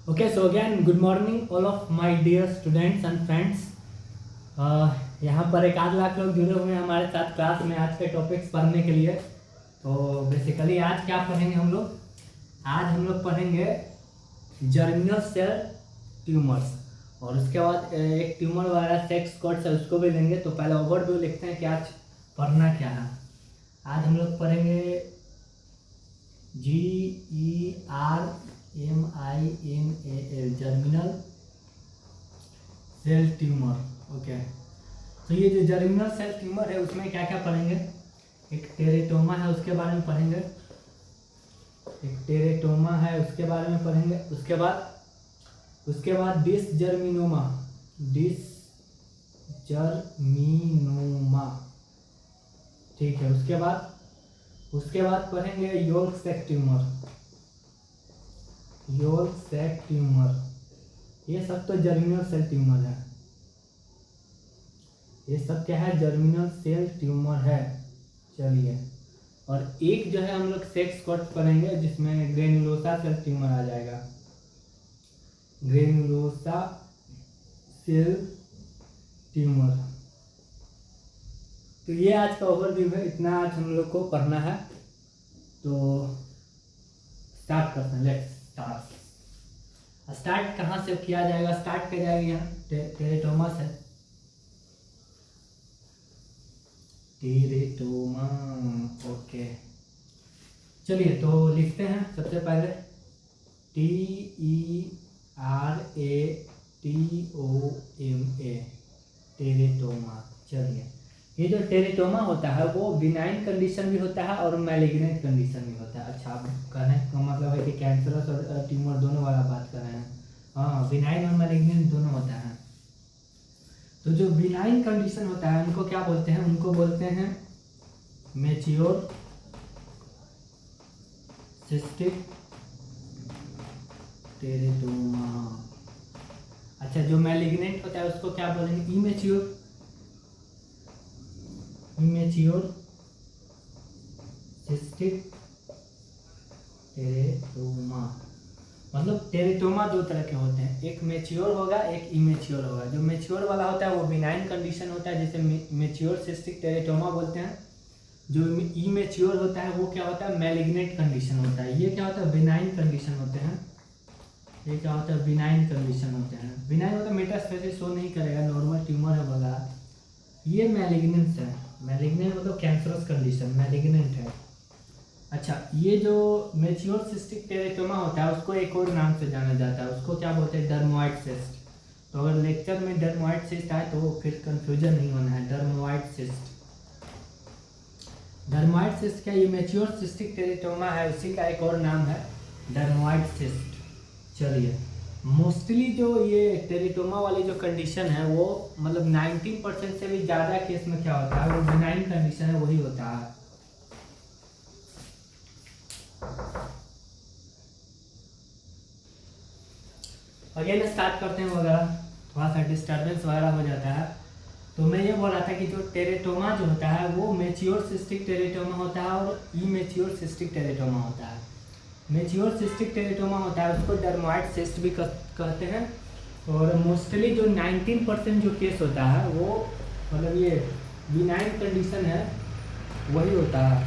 Okay, so again, good morning all of my dear students and friends. यहाँ पर 1 लाख लोग जुड़े हुए हैं हमारे साथ क्लास में आज के टॉपिक्स पढ़ने के लिए। तो बेसिकली आज क्या पढ़ेंगे हम लोग? आज हम लोग पढ़ेंगे जर्मिनल सेल ट्यूमर्स, और उसके बाद एक ट्यूमर वाला सेक्स कोड्स है उसको भी लेंगे। तो पहले ओवरव्यू लिखते हैं कि आज पढ़ना क्या है। आज हम लोग पढ़ेंगे GERMINAL germinal cell tumour. Okay, तो ये जो जर्मिनल सेल ट्यूमर है उसमें क्या क्या पढ़ेंगे? एक टेरेटोमा है उसके बारे में पढ़ेंगे, एक टेरेटोमा है उसके बारे में पढ़ेंगे। उसके बाद डिसजर्मिनोमा ठीक है। उसके बाद पढ़ेंगे योर्क सैक ट्यूमर। ये सब तो जर्मिनल सेल ट्यूमर है। ये सब क्या है? जर्मिनल सेल ट्यूमर है। चलिए, और एक जो है हम लोग सेक्स कोड पढ़ेंगे जिसमें ग्रेनुलोसा सेल ट्यूमर आ जाएगा। Granulosa cell tumour. तो ये आज का ओवरव्यू है, इतना आज हम लोग को पढ़ना है। तो स्टार्ट करते हैं। लेट्स स्टार्ट कहाँ से किया जाएगा? स्टार्ट किया जाएगा यहाँ टेरेटोमा से। Teratoma, okay. चलिए तो लिखते हैं सबसे पहले TERATOMA, टेरेटोमा। चलिए, ये जो टेरेटोमा होता है वो बिनाइन कंडीशन भी होता है और मैलिग्नेंट कंडीशन भी होता है। अच्छा, आप कहने का मतलब है कि कैंसरस और ट्यूमर दोनों वाला बात कर रहे हैं। हाँ, बिनाइन और मैलिग्नेंट दोनों होता है। तो जो बिनाइन कंडीशन होता है उनको क्या बोलते हैं? उनको बोलते हैं मैच्योर सिस्टिक टेरेटोमा। अच्छा, जो मैलिग्नेंट होता है उसको क्या बोलेंगे? Immature cystic teratoma. मतलब टेरेटोमा दो तरह के होते हैं, एक मैच्योर होगा, एक इमेच्योर होगा। जो मैच्योर वाला होता है वो बिनाइन कंडीशन होता है, जिसे मैच्योर सिस्टिक टेरेटोमा बोलते हैं। जो इमेच्योर होता है वो क्या होता है? मैलिग्नेंट कंडीशन होता है। ये क्या होता है? बिनाइन कंडीशन होते हैं। ये क्या होता है? बिनाइन कंडीशन होते हैं। बिनाइन होता है मेटास्टेसिस शो नहीं करेगा, नॉर्मल ट्यूमर है वगैरह। ये मैलिग्नेंस है। मैलिग्नेंट मतलब कैंसरस कंडीशन, मैलिग्नेंट है। अच्छा, ये जो मैच्योर सिस्टिक टेरेटोमा होता है उसको एक और नाम से जाना जाता है, उसको क्या बोलते हैं? Dermoid cyst. तो अगर लेक्चर में डर्मोइड सिस्ट आए तो फिर कंफ्यूजन नहीं होना है। डर्मोइड सिस्ट क्या? ये मैच्योर सिस्टिक टेरेटोमा है, उसी का एक और नाम है डर्मोइड सिस्ट। चलिए, मोस्टली जो ये टेरेटोमा वाली जो कंडीशन है वो मतलब 19% से भी ज़्यादा केस में क्या होता है? वो बिनाइन कंडीशन है, वही होता है। अगेन स्टार्ट करते हैं वगैरह, थोड़ा सा डिस्टर्बेंस वगैरह हो जाता है। तो मैं ये बोल रहा था कि जो टेरेटोमा जो होता है वो मैच्योर सिस्टिक टेरेटोमा होता है और इमेच्योर सिस्टिक टेरेटोमा होता है। मैच्योर सिस्टिक टेरेटोमा होता है उसको डर्मोइड सिस्ट भी कहते हैं। और मोस्टली जो 19% जो केस होता है वो मतलब ये बिनाइन कंडीशन है, वही होता है।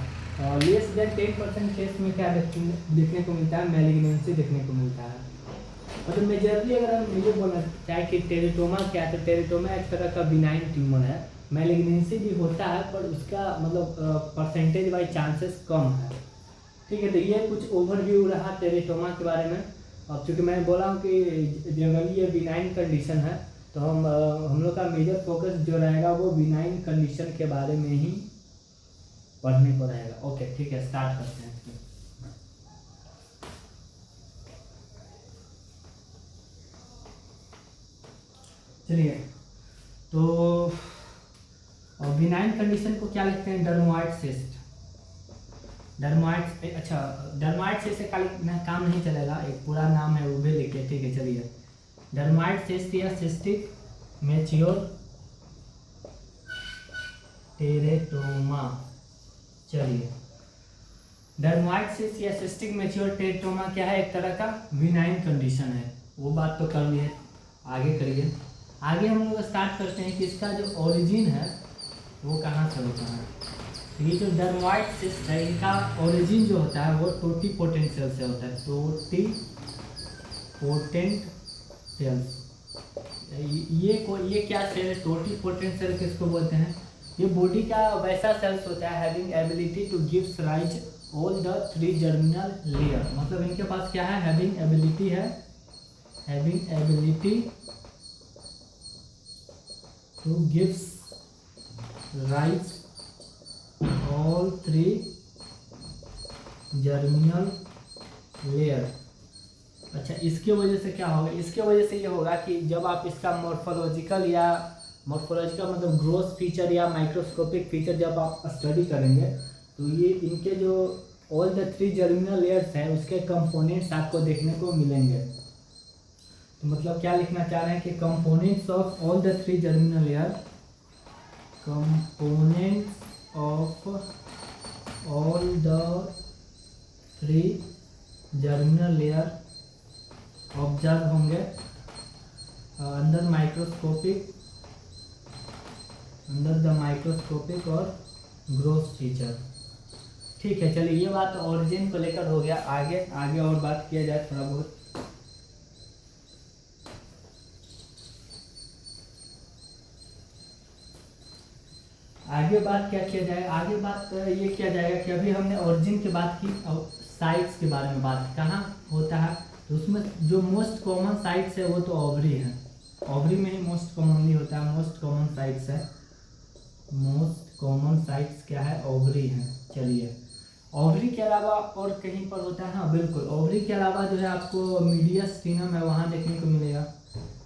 और लेस देन 10% केस में क्या देखने को मिलता है? मैलिग्नेंसी देखने को मिलता है। मतलब मेजरली अगर हम ये बोलना चाहे कि टेरेटोमा क्या है, तो टेरेटोमा एक तरह का बिनाइन ट्यूमर है। मैलिग्नेंसी भी होता है पर उसका मतलब परसेंटेज वाइज चांसेस कम है। ठीक है, तो ये कुछ ओवरव्यू रहा टेरेटोमा के बारे में। अब चूँकि मैं बोला हूँ कि जनरली ये बिनाइन कंडीशन है, तो हम लोग का मेजर फोकस जो रहेगा वो बिनाइन कंडीशन के बारे में ही पढ़ने को रहेगा। ओके, ठीक है, स्टार्ट करते हैं। चलिए, तो बिनाइन कंडीशन को क्या लिखते हैं? Dermoid cyst. अच्छा, डर्मोइड सिस्ट से काम नहीं चलेगा, एक पूरा नाम है वो भी लिखिए। ठीक है, चलिए, डर्मोइड सिस्ट या सिस्टिक मैच्योर टेरेटोमा। चलिए, डर्मोइड सिस्ट या सिस्टिक मैच्योर टेरेटोमा क्या है? एक तरह का बिनाइन कंडीशन है, वो बात तो कर लिए, आगे करिए। आगे हम लोग स्टार्ट करते हैं कि इसका जो ओरिजिन है वो कहाँ से होता है। ये जो डर्मोइड सिस्ट है इनका ओरिजिन जो होता है वो टोटीपोटेंट सेल से होता है। टोटीपोटेंट सेल्स, ये क्या सेल है? टोटीपोटेंट सेल किसको बोलते हैं? ये बॉडी का वैसा सेल्स होता है having ability two gives rise all the 3 germinal layer. मतलब इनके पास क्या है? हैविंग एबिलिटी है, having ability two gives rise all 3 germinal layer. अच्छा, इसके वजह से क्या होगा? इसके वजह से ये होगा कि जब आप इसका मॉर्फोलॉजिकल मतलब ग्रोथ फीचर या माइक्रोस्कोपिक फीचर जब आप स्टडी करेंगे तो ये इनके जो ऑल द 3 जर्मिनल लेयर्स हैं उसके कंपोनेंट्स आपको देखने को मिलेंगे। तो मतलब क्या लिखना चाह रहे हैं कि components of all the 3 germinal layer, components of all the 3 germinal layer observe होंगे अंडर द माइक्रोस्कोपिक और ग्रोथ फीचर। ठीक है, चलिए ये बात ओरिजिन को लेकर हो गया। आगे और बात किया जाए थोड़ा बहुत। आगे बात क्या किया जाए? आगे बात ये किया जाएगा कि अभी हमने ओरिजिन की बात की, साइट्स के बारे में बात कहाँ होता है। तो उसमें जो मोस्ट कॉमन साइट्स है वो तो ओवरी है। ओवरी में ही मोस्ट कॉमनली होता है। मोस्ट कॉमन साइट्स है, मोस्ट कॉमन साइट्स क्या है? ओवरी है। चलिए, ओवरी के अलावा और कहीं पर होता है? हाँ बिल्कुल, ओवरी के अलावा जो है आपको मीडियास्टीनम है वहाँ देखने को मिलेगा,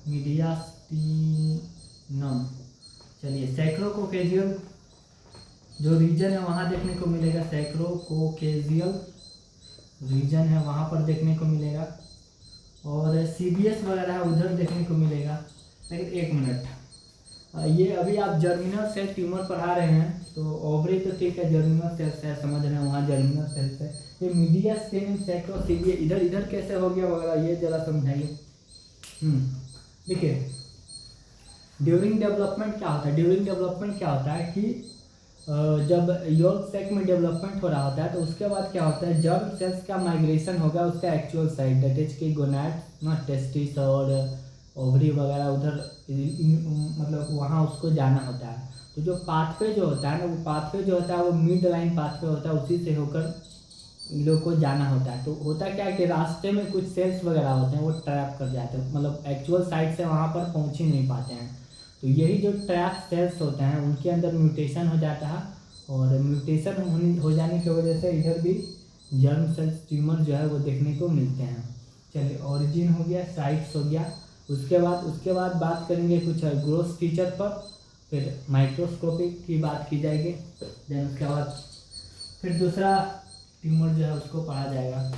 मीडियास्टीनम। चलिए, सैक्रोकोकेजियल जो रीजन है वहाँ देखने को मिलेगा, सैक्रोकोकेजियल रीजन है वहाँ पर देखने को मिलेगा। और सीबीएस वगैरह है उधर देखने को मिलेगा। लेकिन एक मिनट, ये अभी आप जर्मिनल सेल ट्यूमर पढ़ा रहे हैं तो ओवरी तो ठीक है, जर्मिनल सेल से समझ रहे हैं, वहाँ जर्मिनल सेल से। ये मीडियास्टीनम, सैक्रो, सीबीएस इधर कैसे हो गया वगैरह, ये जरा समझाइए। देखिए, ड्यूरिंग डेवलपमेंट क्या होता है? ड्यूरिंग डेवलपमेंट क्या होता है कि जब यॉर्क सेक में डेवलपमेंट हो रहा होता है तो उसके बाद क्या होता है, जर्म सेल्स का माइग्रेशन होगा उसका एक्चुअल साइड, दैट इज की गोनैड ना, टेस्टिस और ओवरी वगैरह उधर मतलब वहाँ उसको जाना होता है। तो जो पाथवे जो होता है ना, वो पाथवे जो होता है वो मिड लाइन पाथवे होता है, उसी से होकर इन लोग को जाना होता है। तो होता क्या है कि रास्ते में कुछ सेल्स वगैरह होते हैं वो ट्रैप कर जाते हैं, मतलब एक्चुअल साइड से वहाँ पर पहुँच ही नहीं पाते हैं। तो यही जो ट्रैप सेल्स होते हैं उनके अंदर म्यूटेशन हो जाता है, और म्यूटेशन हो जाने की वजह से इधर भी जर्म सेल्स ट्यूमर जो है वो देखने को मिलते हैं। चलिए, ओरिजिन हो गया, साइट्स हो गया। उसके बाद बात करेंगे कुछ ग्रोथ फीचर पर, फिर माइक्रोस्कोपिक की बात की जाएगी, देन उसके बाद फिर दूसरा ट्यूमर जो है उसको पढ़ा जाएगा।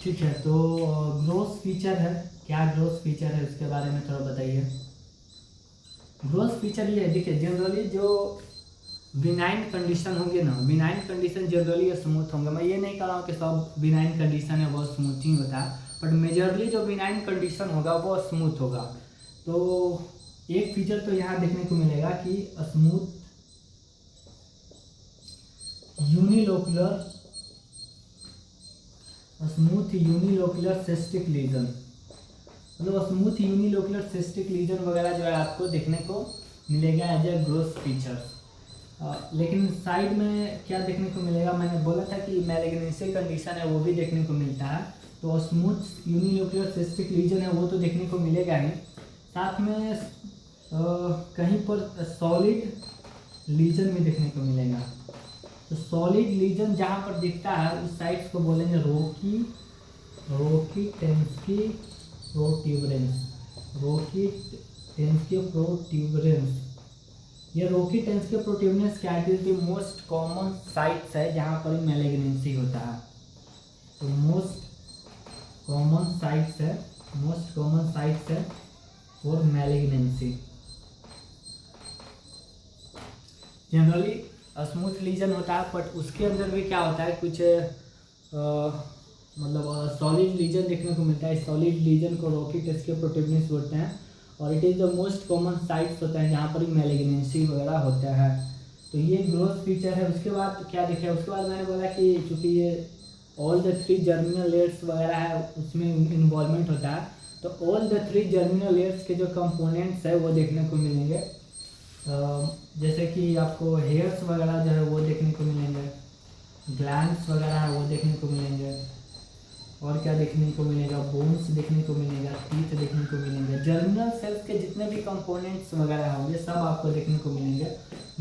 ठीक है, तो ग्रोथ फीचर है, क्या ग्रोथ फीचर है उसके बारे में थोड़ा बताइए। ग्रोथ फीचर ये है, देखिए जनरली जो बिनाइन कंडीशन होंगे ना, बिनाइन कंडीशन जनरली स्मूथ होंगे। मैं ये नहीं कह रहा हूँ कि सब बिनाइन कंडीशन है वो स्मूथ ही होता है, बट मेजरली जो बिनाइन कंडीशन होगा वो स्मूथ होगा। तो एक फीचर तो यहाँ देखने को मिलेगा कि स्मूथ यूनिलोकुलर सिस्टिक लीजन, मतलब स्मूथ यूनिलोकुलर सिस्टिक लीजन वगैरह जो है आपको देखने को मिलेगा एज ए ग्रोथ फीचर्स। लेकिन साइड में क्या देखने को मिलेगा, मैंने बोला था कि मैलिग्नेंसी कंडीशन है वो भी देखने को मिलता है। तो स्मूथ यूनिलोकुलर सिस्टिक लीजन है वो तो देखने को मिलेगा ही, साथ में कहीं पर सॉलिड लीजन भी देखने को मिलेगा। तो सॉलिड लीजन जहाँ पर दिखता है उस साइड्स को बोलेंगे रोकीटेंस्की प्रोट्यूबरेंस। ये रोकीटेंस्की प्रोट्यूबरेंस क्या है? कि मोस्ट कॉमन साइट्स है जहाँ पर मैलिग्नेंसी होता है। तो मोस्ट कॉमन साइट्स है for malignancy. Generally smooth lesion होता है, बट उसके अंदर भी क्या होता है कुछ मतलब सॉलिड लीजन देखने को मिलता है। सॉलिड लीजन को रॉकी टेस्ट के प्रोटेक्टिव बोलते हैं, और it is the most common sites होता है जहाँ पर मैलिग्नेंसी वगैरह होता है। तो ये ग्रोथ फीचर है। उसके बाद क्या देखें, उसके बाद मैंने बोला कि चूँकि ये ऑल द 3 जर्मिनल लेयर्स वगैरह है उसमें इन्वॉल्वमेंट होता है, तो ऑल द 3 जर्मिनल लेयर्स के जो कंपोनेंट्स है वो देखने को मिलेंगे। जैसे कि आपको हेयर्स वगैरह जो है वो देखने को मिलेंगे, ग्लैंड्स वगैरह है वो देखने को मिलेंगे, और क्या देखने को मिलेगा, बोन्स देखने को मिलेगा, टीथ देखने को मिलेंगे। जर्मिनल सेल्स के जितने भी कंपोनेंट्स वगैरह होंगे सब आपको देखने को मिलेंगे।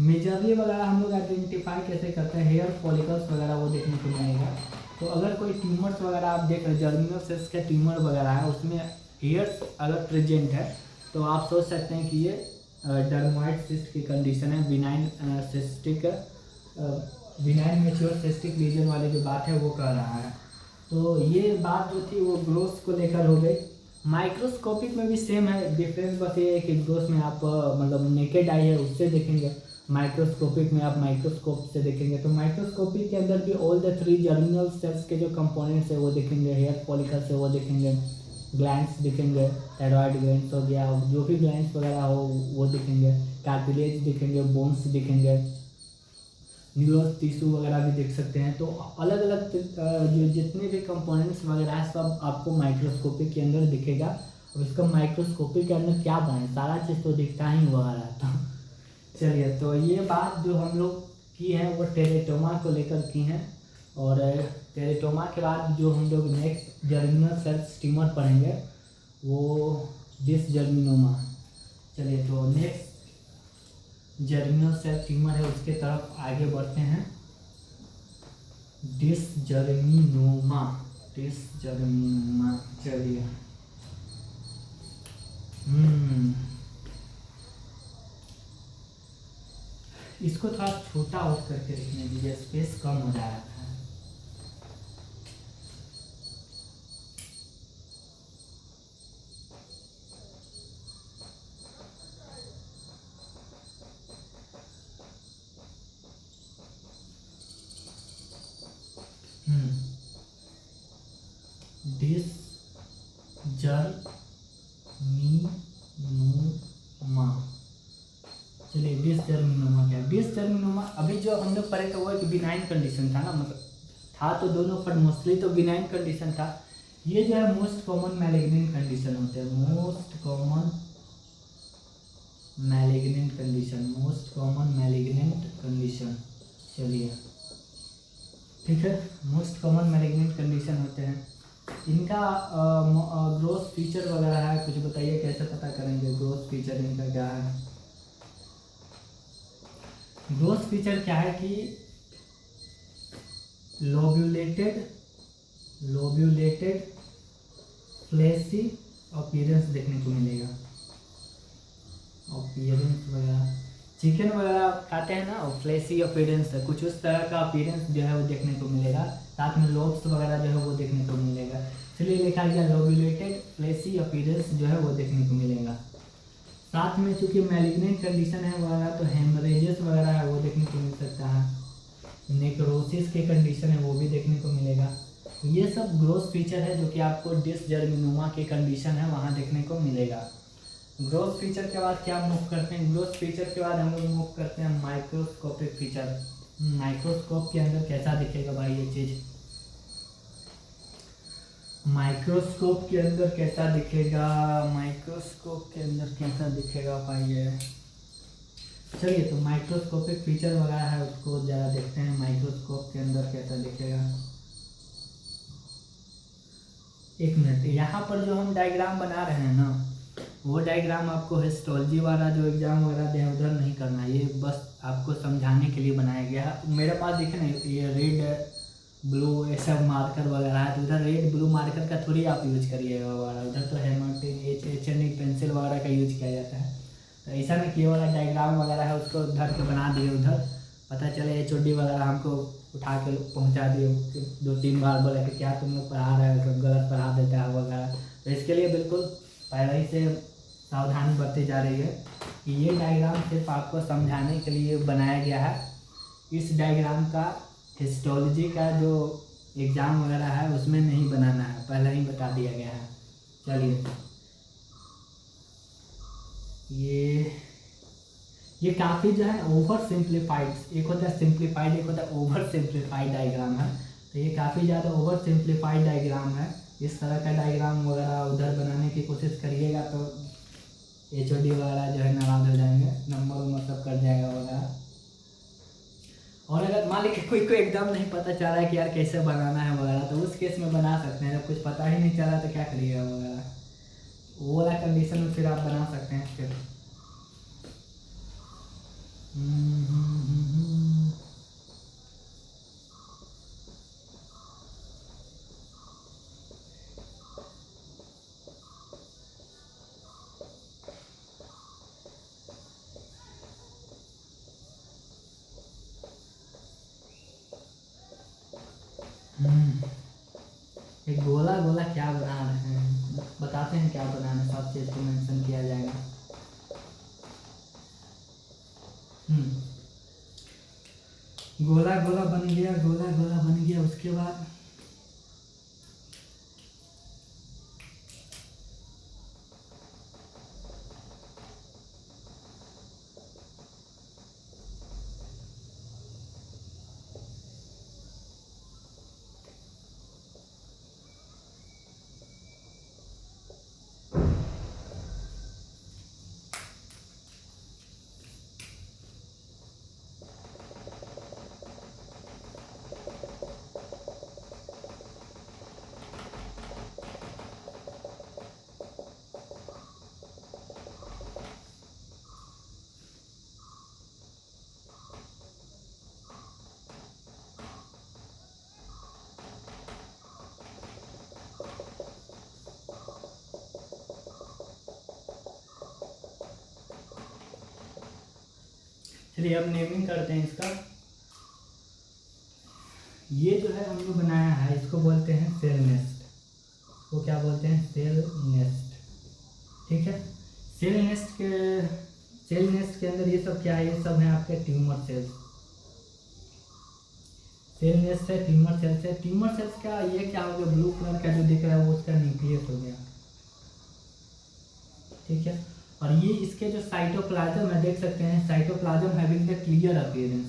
मेजरली वगैरह हम लोग आइडेंटिफाई कैसे करते हैं, हेयर फॉलिकल्स वगैरह वो देखने को मिलेगा। तो अगर कोई ट्यूमर्स वगैरह आप देख रहे हैं, जर्मिनल सेल्स के ट्यूमर वगैरह है, उसमें हेयर्स अगर प्रेजेंट है तो आप सोच सकते हैं कि ये डर्मोइड सिस्ट की कंडीशन है, बिनाइन मैच्योर सिस्टिक लीजन वाली जो बात है वो कर रहा है। तो ये बात जो थी वो ग्रोथ को लेकर हो गई। माइक्रोस्कोपिक में भी सेम है, डिफरेंस बस ये है कि ग्रोथ में आप मतलब नेकेड आई है उससे देखेंगे, माइक्रोस्कोपिक में आप माइक्रोस्कोप से देखेंगे। तो माइक्रोस्कोपिक के अंदर भी ऑल द 3 जर्मिनल सेल्स के जो कंपोनेंट्स है वो देखेंगे, हेयर फॉलिकल्स है वो देखेंगे, ग्लैंड्स दिखेंगे, थायरॉइड ग्लैंड्स हो गया, जो भी ग्लैंड्स वगैरह हो वो दिखेंगे, कार्टिलेज दिखेंगे, बोन्स दिखेंगे, न्यूरल टिश्यू वगैरह भी देख सकते हैं। तो अलग अलग जो जितने भी कंपोनेंट्स वगैरह है सब आपको माइक्रोस्कोपिक के अंदर दिखेगा। और इसका माइक्रोस्कोपिक के अंदर क्या बने, सारा चीज़ तो दिखता ही हुआ रहता। चलिए, तो ये बात जो हम लोग की है वो टेरेटोमा को लेकर की हैं। और टेरेटोमा के बाद जो हम लोग नेक्स्ट जर्मिनल सेल्स ट्यूमर पढ़ेंगे वो डिसजर्मिनोमा। चलिए, तो नेक्स्ट जर्मिनल सेल ट्यूमर है उसके तरफ आगे बढ़ते हैं। डिसजर्मिनोमा, चलिए। इसको थोड़ा छोटा आउट करके लिखने दीजिए, स्पेस कम हो जा रहा है। डिसजर्मिनोमा। चलिए, डिसजर्मिनोमा क्या है? डिसजर्मिनोमा अभी जो हम लोग पढ़े थे वो एक बिनाइन कंडीशन था ना, मतलब था तो दोनों पर मोस्टली तो बिनाइन कंडीशन था। ये जो है मोस्ट कॉमन मैलिग्नेंट कंडीशन होते हैं, मोस्ट कॉमन मैलिग्नेंट कंडीशन। चलिए, ठीक है, मोस्ट कॉमन मैलिग्नेंट कंडीशन होते हैं। इनका ग्रोथ फीचर वगैरह है, कुछ बताइए कैसे पता करेंगे ग्रोथ फीचर इनका क्या है? ग्रोथ फीचर क्या है कि लोब्यूलेटेड फ्लैशी अपीयरेंस देखने को मिलेगा। अपीयरेंस वगैरह चिकन वगैरह खाते हैं ना, और फ्लैशी अपीयरेंस है, कुछ उस तरह का अपीयरेंस जो है वो देखने को मिलेगा। साथ में लोब्स वगैरह जो है वो देखने को मिलेगा। चलिए, लिखा गया लोब्यूलेटेड फ्लैशी अपीयरेंस जो है वो देखने को मिलेगा। साथ में चूंकि मैलिग्नेंट कंडीशन है वगैरह, तो हेमरेजेस वगैरह है वो देखने को मिल सकता है, नेक्रोसिस के कंडीशन है वो भी देखने को मिलेगा। ये सब ग्रोथ फीचर है जो कि आपको डिसजर्मिनोमा की कंडीशन है वहाँ देखने को मिलेगा। ग्रोथ फीचर के बाद क्या मूव करते हैं? ग्रोथ फीचर के बाद हम लोग मूव करते हैं माइक्रोस्कोपिक फीचर। माइक्रोस्कोप के अंदर कैसा दिखेगा भाई ये चीज़? माइक्रोस्कोप के अंदर कैसा दिखेगा? भाई ये, चलिए, तो माइक्रोस्कोपिक फीचर वगैरह है उसको ज़रा देखते हैं, माइक्रोस्कोप के अंदर कैसा दिखेगा। एक मिनट, यहाँ पर जो हम डायग्राम बना रहे हैं ना, वो डायग्राम आपको हिस्टोलॉजी वाला जो एग्जाम वगैरह दे उधर नहीं करना है, ये बस आपको समझाने के लिए बनाया गया है। मेरे पास देखे ना, ये रेड ब्लू ऐसा मार्कर वगैरह है, तो उधर रेड ब्लू मार्कर का थोड़ी आप यूज करिएगा वगैरह, उधर तो हेमरटिन HNI पेंसिल वगैरह का यूज किया जाता है। तो ऐसा नहीं कि वाला डायग्राम वगैरह है उसको धर के बना दिए उधर, पता चले HOD वगैरह हमको उठा के पहुंचा दिए, 2-3 बार बोला कि क्या तुम लोग पढ़ा रहे हो, सब गलत पढ़ा देता है वगैरह। तो इसके लिए बिल्कुल पहले ही से सावधानी बरती जा रही है कि ये डायग्राम सिर्फ आपको समझाने के लिए बनाया गया है, इस डायग्राम का हिस्टोलॉजी का जो एग्ज़ाम वगैरह है उसमें नहीं बनाना है, पहले ही बता दिया गया है। चलिए, ये काफ़ी जो है ओवर सिंप्लीफाइड, एक होता है सिंप्लीफाइड, एक होता है ओवर सिंप्लीफाइड डायग्राम है। तो ये काफ़ी ज़्यादा ओवर सिंप्लीफाइड डायग्राम है। इस तरह का डायग्राम वगैरह उधर बनाने की कोशिश करिएगा तो HOD वगैरह जो है नाराज हो जाएंगे, नंबर सब कट जाएगा वगैरह। और अगर मान लीजिए कोई को एकदम नहीं पता चल रहा है कि यार कैसे बनाना है वगैरह, तो उस केस में बना सकते हैं। जब कुछ पता ही नहीं चल रहा तो क्या करिएगा वगैरह, वो वाला कंडीशन में फिर आप बना सकते हैं फिर। एक गोला गोला क्या बना रहे हैं, बताते हैं क्या बनाना है, सब चीज़ को मेंशन किया जाएगा। गोला गोला बन गया, गोला गोला बन गया। उसके बाद चलिए अब नेमिंग करते हैं इसका। ये जो है हमने बनाया है, इसको बोलते हैं सेल नेस्ट। इसको क्या बोलते हैं? Cell nest. ठीक है, सेल नेस्ट के अंदर ये सब क्या है? ये सब है आपके ट्यूमर सेल्स। सेल नेस्ट है, ट्यूमर सेल्स है। ट्यूमर सेल्स का ये क्या हो गया, ब्लू कलर का जो दिख रहा है वो उसका न्यूक्लियस हो गया। ठीक है, और ये इसके जो साइटोप्लाज्म है देख सकते हैं, cytoplasm having the clear appearance.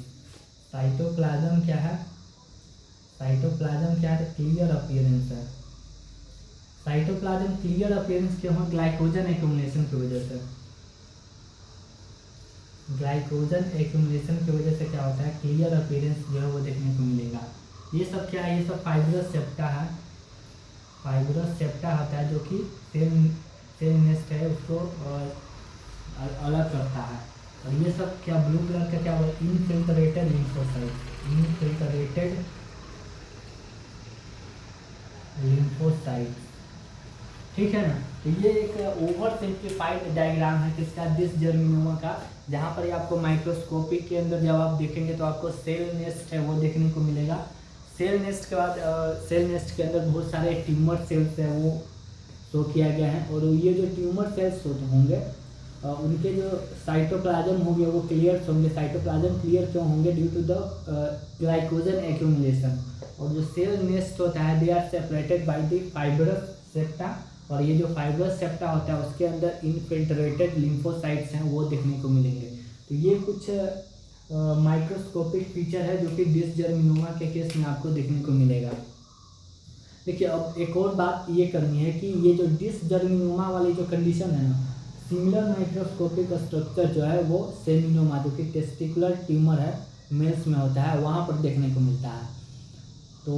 Cytoplasm क्या है? साइटोप्लाज्म क्या है? क्लियर अपीयरेंस है। साइटोप्लाज्म क्लियर अपीयरेंस क्यों है? ग्लाइकोजन एक्यूमुलेशन की वजह से। ग्लाइकोजन एक्यूमुलेशन की वजह से क्या होता है, क्लियर अपीयरेंस जो है वो देखने को मिलेगा। ये सब क्या है? ये सब फाइब्रस सेप्टा है। फाइब्रस सेप्टा होता है जो कि सेल नेस्ट है उसको अलग करता है। और ये सब क्या ब्लू कलर का क्या हुआ? Infiltrated lymphocyte. Infiltrated lymphocyte. ठीक है ना। तो ये एक ओवर सिंप्लीफाइड डायग्राम है किसका? डिसजर्मिनोमा का, जहाँ पर आपको माइक्रोस्कोपिक के अंदर जब आप देखेंगे तो आपको सेल नेस्ट है वो देखने को मिलेगा। सेल नेस्ट के बाद सेल नेस्ट के अंदर बहुत सारे ट्यूमर सेल्स हैं वो शो किया गया है। और ये जो ट्यूमर सेल्स होंगे उनके जो साइटोप्लाज्म होंगे वो क्लियर होंगे। साइटोप्लाज्म क्लियर क्यों होंगे? Due to the glycogen accumulation. और जो सेल नेस्ट होता है they are separated by the fibrous septa. और ये जो फाइब्रस सेप्टा होता है उसके अंदर इनफिल्ट्रेटेड लिम्फोसाइट्स हैं वो देखने को मिलेंगे। तो ये कुछ माइक्रोस्कोपिक फीचर है जो कि डिसजर्मिनोमा के केस में आपको देखने को मिलेगा। देखिए, अब एक और बात ये करनी है कि ये जो डिसजर्मिनोमा वाली जो कंडीशन है ना, सिमिलर माइक्रोस्कोपिक स्ट्रक्चर जो है वो सेमिनोमा जो कि टेस्टिकुलर ट्यूमर है मेल्स में होता है वहाँ पर देखने को मिलता है। तो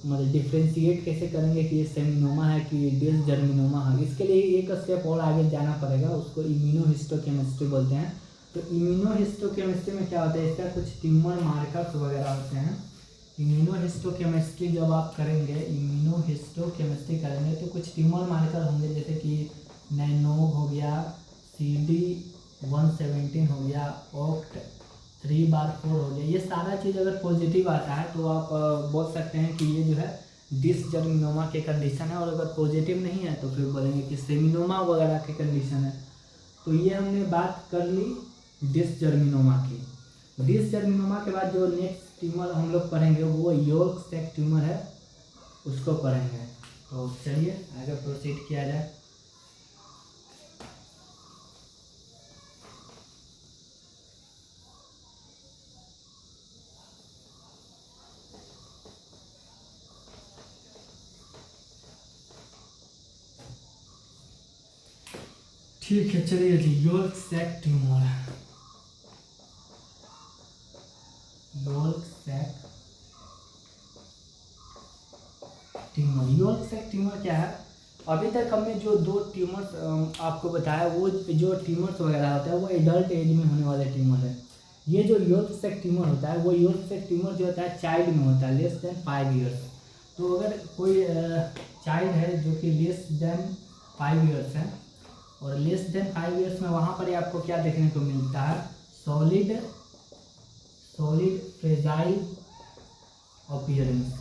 मतलब डिफ्रेंशिएट कैसे करेंगे कि ये सेमिनोमा है कि डिसजर्मिनोमा है, इसके लिए एक स्टेप और आगे जाना पड़ेगा, उसको इम्यूनोहिस्टोकेमिस्ट्री बोलते हैं। तो इम्यूनोहिस्टोकेमिस्ट्री में क्या होता है, इसका कुछ ट्यूमर मार्कर्स वगैरह होते हैं। इम्यूनोहिस्टोकेमिस्ट्री जब आप करेंगे, इम्यूनोहिस्टोकेमिस्ट्री करेंगे तो कुछ ट्यूमर मार्कर होंगे, जैसे कि नैनोग हो गया, CD117 हो गया, OCT3/4 हो गया। ये सारा चीज़ अगर पॉजिटिव आता है तो आप बोल सकते हैं कि ये जो है डिसजर्मिनोमा के कंडीशन है। और अगर पॉजिटिव नहीं है तो फिर बोलेंगे कि सेमिनोमा वगैरह के कंडीशन है। तो ये हमने बात कर ली डिसजर्मिनोमा की। डिसजर्मिनोमा के बाद जो नेक्स्ट ट्यूमर हम लोग पढ़ेंगे वो यॉर्क सैक ट्यूमर है, उसको पढ़ेंगे। तो चलिए आगे प्रोसीड किया जाए। ठीक है, चलिए जी, yolk sac tumour. Yolk sac tumour, yolk sac tumour क्या है? अभी तक हमने जो 2 ट्यूमर्स आपको बताया, वो जो ट्यूमर्स वगैरह होता है वो एडल्ट एज में होने वाले ट्यूमर है। ये जो यॉर्क सैक ट्यूमर होता है, वो यॉर्क सैक ट्यूमर जो होता है चाइल्ड में होता है, लेस देन 5 ईयर्स। तो अगर कोई चाइल्ड है जो कि लेस देन 5 ईयर्स है, और लेस देन 5 ईयर्स में वहाँ पर आपको क्या देखने को मिलता है? Solid fragile appearance,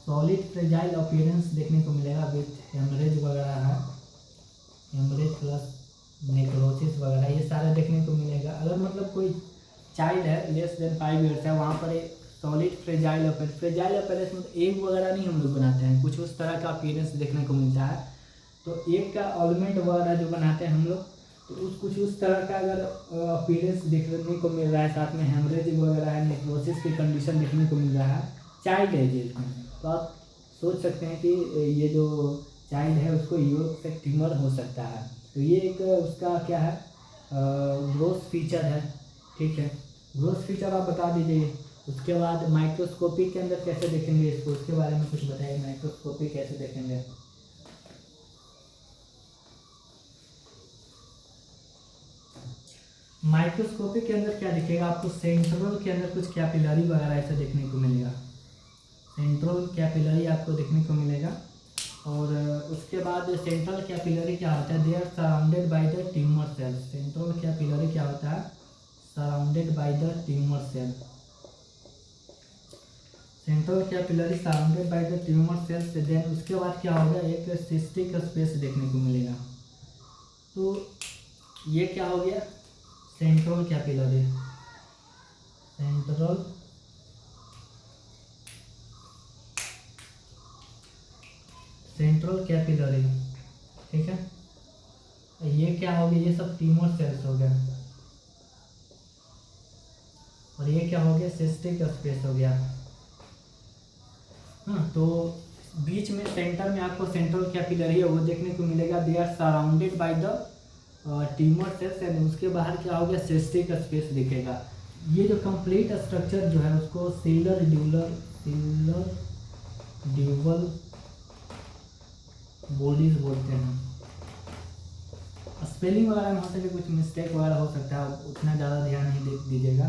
solid fragile appearance देखने को मिलेगा विथ हेमरेज वगैरह है, हेमरेज प्लस नेक्रोसिस वगैरह, ये सारे देखने को मिलेगा। अगर मतलब कोई चाइल्ड है लेस देन 5 ईयर्स है, वहाँ पर सॉलिड फ्रेजाइल अपीयरेंस मतलब एग वगैरह नहीं हम लोग बनाते हैं, कुछ उस तरह का अपीयरेंस देखने को मिलता है। तो एग का ऑलमेंट वगैरह जो बनाते हैं हम लोग, तो कुछ उस तरह का अगर अपीयरेंस देखने को मिल रहा है, साथ में हेमरेज वगैरह है, नेक्रोसिस की कंडीशन देखने को मिल रहा है चाइल्ड एज में, तो आप सोच सकते हैं कि ये जो चाइल्ड है उसको यॉर्क सैक ट्यूमर हो सकता है। तो ये एक उसका क्या है, ग्रोथ फीचर है। ठीक है, ग्रोथ फीचर आप बता दीजिए। उसके बाद माइक्रोस्कोपी के अंदर कैसे देखेंगे इसको, उसके बारे में कुछ बताइए, माइक्रोस्कोपी कैसे देखेंगे? माइक्रोस्कोपी के अंदर क्या दिखेगा आपको? सेंट्रल के अंदर कुछ कैपिलरी वगैरह ऐसे देखने को मिलेगा, सेंट्रल कैपिलरी आपको देखने को मिलेगा। और उसके बाद सेंट्रल कैपिलरी क्या होता है? They are surrounded by the tumour cell. Central capillary क्या होता है? Surrounded by the tumour cell. Central capillary surrounded by the tumour cell से देन उसके बाद क्या होगा? एक सिस्टिक स्पेस देखने को मिलेगा। तो ये क्या हो गया? Central capillary, central capillary. ठीक है, ये क्या हो गया? ये सब ट्यूमर सेल्स हो गया। और ये क्या हो गया? सिस्टिक स्पेस हो गया। हाँ, तो बीच में सेंटर में आपको सेंट्रल कैपिलरी है वो देखने को मिलेगा। They are surrounded by the tumour cells and उसके बाहर क्या हो गया? सिस्टिक स्पेस दिखेगा। ये जो कंप्लीट स्ट्रक्चर जो है उसको सीलर ड्यूवल बॉडीज बोलते हैं। स्पेलिंग वगैरह में हो सके कुछ मिस्टेक वगैरह हो सकता है, उतना ज़्यादा ध्यान नहीं दीजिएगा।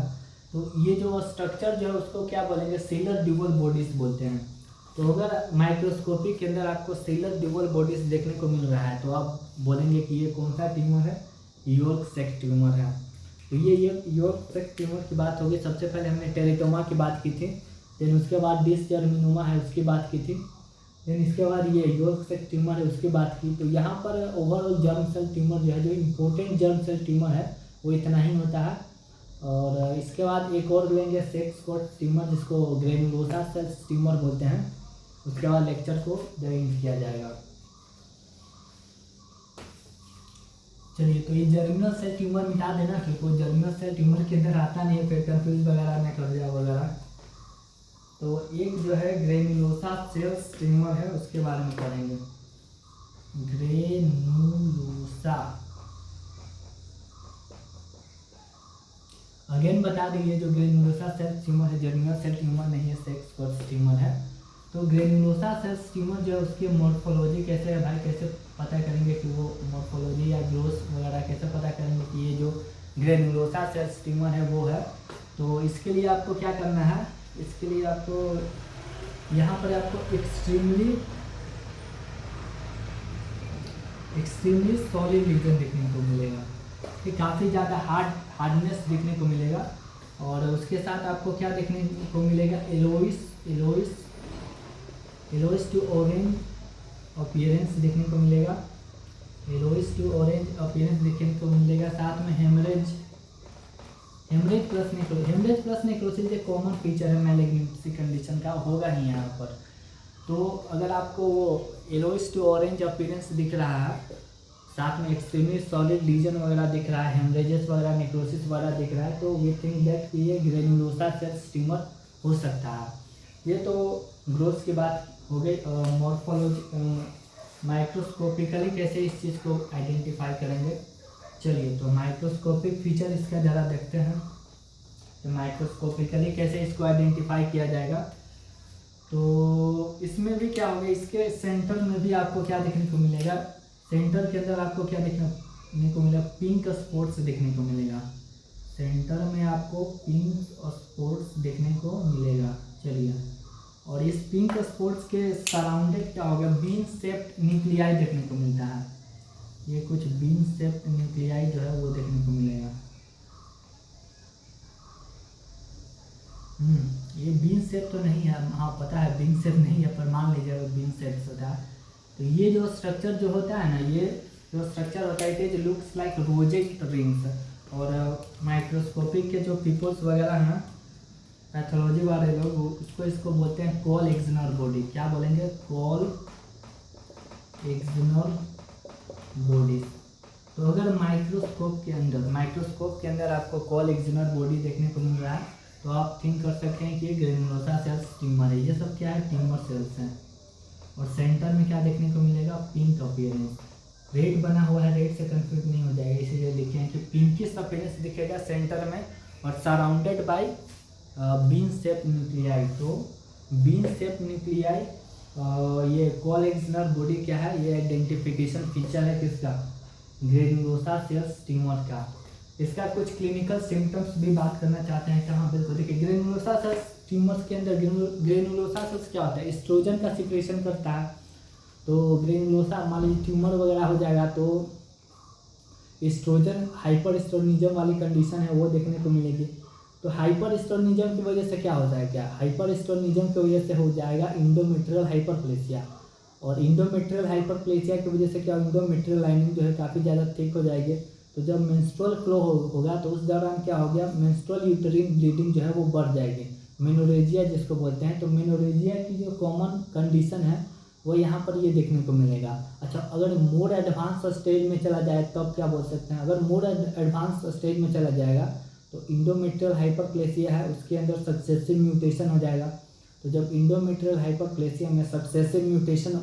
तो ये जो स्ट्रक्चर जो है उसको क्या बोलेंगे? सीलर ड्यूवल बॉडीज बोलते हैं। तो अगर माइक्रोस्कोपी के अंदर आपको सीलर ड्यूवल बॉडीज देखने को मिल रहा है तो आप बोलेंगे कि ये कौन सा ट्यूमर है? यॉर्क सैक ट्यूमर है। तो ये यॉर्क सैक ट्यूमर की बात होगी। सबसे पहले हमने टेरेटोमा की बात की थी, देन उसके बाद डिसजर्मिनोमा है उसकी बात की थी, देन इसके बाद ये यॉर्क सैक ट्यूमर है उसकी बात की। तो यहाँ पर ओवरऑल जर्म सेल ट्यूमर जो है, जो इम्पोर्टेंट जर्म सेल ट्यूमर है वो इतना ही होता है। और इसके बाद एक और लेंगे सेक्स कोट ट्यूमर जिसको ग्रेनुलोसा सेल ट्यूमर बोलते हैं। उसके बाद लेक्चर को ज्वाइन किया जाएगा। चलिए, तो ये जर्मिनल सेल ट्यूमर मिटा देना, क्योंकि जर्मिनल सेल ट्यूमर के अंदर आता नहीं है, फिर कंफ्यूज वगैरह न कर जाए वगैरह। तो एक जो है ग्रेनुलोसा सेल्स ट्यूमर है उसके बारे में पढ़ेंगे। ग्रेनुलोसा, अगेन बता दीजिए, जो ग्रेनुलोसा सेल ट्यूमर है जर्मिनल सेल ट्यूमर नहीं है, सेक्स कोट ट्यूमर है। तो ग्रेनुलोसा सेल्स ट्यूमर जो है उसकी मॉर्फोलॉजी कैसे है भाई? कैसे पता करेंगे कि वो मॉर्फोलॉजी या ग्रोथ वगैरह कैसे पता करेंगे कि ये जो ग्रेनुलोसा सेल्स ट्यूमर है वो है? तो इसके लिए आपको क्या करना है? इसके लिए आपको यहाँ पर आपको एक्सट्रीमली सॉलिड रीजन देखने को मिलेगा, कि काफ़ी ज़्यादा हार्डनेस देखने को मिलेगा। और उसके साथ आपको क्या देखने को मिलेगा? येलोइश टू ऑरेंज अपीयरेंस देखने को मिलेगा, येलोइश टू ऑरेंज अपीयरेंस देखने को मिलेगा। साथ में हेमरेज हेमरेज प्लस नेक्रोसिस एक कॉमन फीचर है मैलिग्नेंसी कंडीशन का, होगा ही यहाँ पर। तो अगर आपको वो येलोइश टू ऑरेंज अपीयरेंस दिख रहा है, साथ में एक्सट्रीमली सॉलिड लीजन वगैरह दिख रहा है, हेमरेजेस वगैरह नेक्रोसिस वगैरह दिख रहा है, तो वी थिंक दैट कि ये ग्रेनुलोसा सेल ट्यूमर हो सकता है। ये तो ग्रोथ की बात हो गई। मॉर्फोलॉजी माइक्रोस्कोपिकली कैसे इस चीज़ को आइडेंटिफाई करेंगे, चलिए तो माइक्रोस्कोपिक फीचर इसका ज़रा देखते हैं। तो माइक्रोस्कोपिकली कैसे इसको आइडेंटिफाई किया जाएगा, तो इसमें भी क्या होगा, इसके सेंटर में भी आपको क्या देखने को मिलेगा, सेंटर के अंदर आपको क्या देखने को मिलेगा, पिंक स्पॉट्स देखने को मिलेगा। सेंटर में आपको पिंक स्पॉट्स देखने को मिलेगा। चलिए, और इस पिंक स्पॉट्स के सराउंडेड क्या होगा, बीन शेप्ड न्यूक्लियाई देखने को मिलता है। ये कुछ बीन शेप्ड न्यूक्लियाई जो है वो देखने को मिलेगा। ये बीन शेप तो नहीं है, हाँ पता है बीन शेप नहीं है, पर मान लीजिए बीन शेप होता है। तो ये जो स्ट्रक्चर जो होता है ना, ये जो स्ट्रक्चर होता है it looks like rosette rings. और माइक्रोस्कोपिक के जो पीपल्स वगैरह हैं, पैथोलॉजी वाले लोग इसको बोलते हैं कॉल एक्सनल बॉडी। क्या बोलेंगे, कॉल एक्सनल बॉडी। तो अगर माइक्रोस्कोप के अंदर आपको कॉल एक्सनल बॉडी देखने को मिल रहा है, तो आप थिंक कर सकते हैं कि ग्रेनुलोसा सेल्स ट्यूमर है। ये सब क्या है, ट्यूमर सेल्स हैं। और सेंटर में क्या देखने को मिलेगा, पिंक अपीयरेंस। रेड बना हुआ है, रेड से कंफ्यूज नहीं हो जाएगा, इसीलिए लिखे हैं कि पिंकिश अपीयरेंस दिखेगा सेंटर में और surrounded by bean shape nuclei. तो बीन शेप न्यूक्लियाई ये कॉल एक्सनल बॉडी क्या है, ये आइडेंटिफिकेशन फीचर है किसका, ग्रेनुलोसा सेल्स ट्यूमर का। इसका कुछ क्लिनिकल सिम्टम्स भी बात करना चाहते हैं। कहाँ बिल्कुल देखिए, ग्रेनुलोसा सेल्स ट्यूमर्स के अंदर ग्रेनुलोसा सेल्स क्या होता है, एस्ट्रोजन का सिक्रेशन करता है। तो ग्रेनुलोसा मान लीजिए ट्यूमर वगैरह हो जाएगा तो एस्ट्रोजन हाइपर एस्ट्रोनिज्म वाली कंडीशन है वो देखने को मिलेगी। तो हाइपर एस्ट्रोनिज्म की वजह से क्या होता है, क्या हाइपर एस्ट्रोनिज्म की वजह से हो जाएगा इंडोमेट्रियल हाइपरप्लेसिया। और इंडोमेट्रियल हाइपरप्लेसिया की वजह से क्या, इंडोमेट्रियल लाइनिंग जो है काफ़ी ज़्यादा थिक हो जाएगी। तो जब मेंस्ट्रुअल फ्लो होगा तो उस दौरान क्या हो गया, मेंस्ट्रुअल यूटेरिन ब्लीडिंग जो है वो बढ़ जाएगी, मेनोरेजिया जिसको बोलते हैं। तो मेनोरेजिया की जो कॉमन कंडीशन है वो यहाँ पर ये देखने को मिलेगा। अच्छा, अगर मोर एडवांस स्टेज में चला जाए तब क्या बोल सकते हैं, अगर मोर एडवांस स्टेज में चला जाएगा तो इंडोमेट्रियल हाइपरप्लेसिया है उसके अंदर सक्सेसिव म्यूटेशन हो जाएगा। तो जब इंडोमेट्रियल हाइपरप्लेसिया में सक्सेसिव म्यूटेशन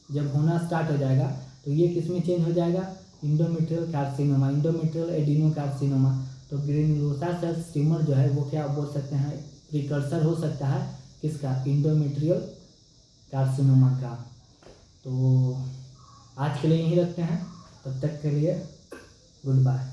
जब होना स्टार्ट हो जाएगा तो ये किस में चेंज हो जाएगा, endometrial carcinoma, endometrial adeno carcinoma. तो ग्रेनुलोसा सेल्स ट्यूमर जो है वो क्या बोल सकते हैं, प्रिकर्सर हो सकता है किसका, इंडोमेट्रियल कार्सिनोमा का। तो आज के लिए यहीं रखते हैं, तब तक के लिए गुड बाय।